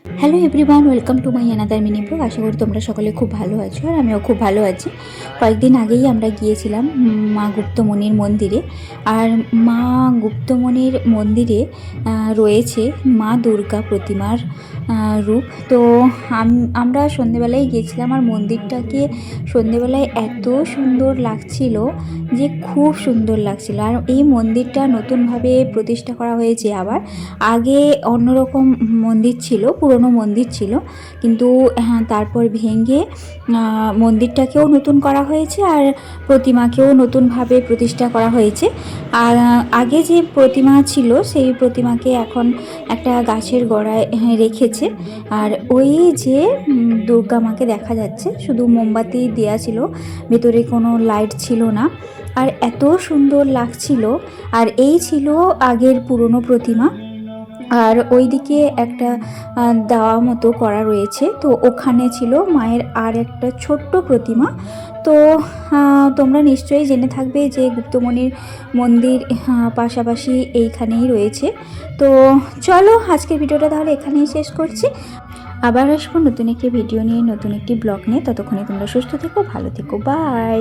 Hello everyone, welcome to my another mini blog. আশা করি তোমরা সকলে খুব ভালো আছো, আর আমিও খুব ভালো আছি। কয়েকদিন আগেই আমরা গিয়েছিলাম মা গুপ্তমণির মন্দিরে। আর মা গুপ্তমণির মন্দিরে রয়েছে মা দুর্গা প্রতিমার রূপ। তো আমরা সন্ধেবেলায় গিয়েছিলাম, আর মন্দিরটাকে সন্ধেবেলায় এত সুন্দর লাগছিল যে খুব সুন্দর লাগছিল। আর এই মন্দিরটা নতুনভাবে প্রতিষ্ঠা করা হয়েছে। আবার আগে অন্যরকম মন্দির ছিল, পুরনো মন্দির ছিল, কিন্তু তারপর ভেঙে মন্দিরটাকেও নতুন করা হয়েছে, আর প্রতিমাকেও নতুনভাবে প্রতিষ্ঠা করা হয়েছে। আর আগে যে প্রতিমা ছিল সেই প্রতিমাকে এখন একটা গাছের গোড়ায় রেখেছে। আর ওই যে দুর্গা মাকে দেখা যাচ্ছে, শুধু মোমবাতি দেওয়া ছিল, ভেতরে কোনো লাইট ছিল না। আর এত সুন্দর লাগছিল। আর এই ছিল আগের পুরনো প্রতিমা। আর ওইদিকে একটা দেওয়া মতো করা রয়েছে, তো ওখানে ছিল মায়ের আর একটা ছোট্ট প্রতিমা। তো তোমরা নিশ্চয়ই জেনে থাকবে যে গুপ্তমণির মন্দির পাশাপাশি এইখানেই রয়েছে। তো চলো আজকের ভিডিওটা তাহলে এখানেই শেষ করছি। আবার আসবো নতুন একটি ভিডিও নিয়ে, নতুন একটি ব্লগ নিয়ে। ততক্ষণে তোমরা সুস্থ থেকো, ভালো থেকো, বাই।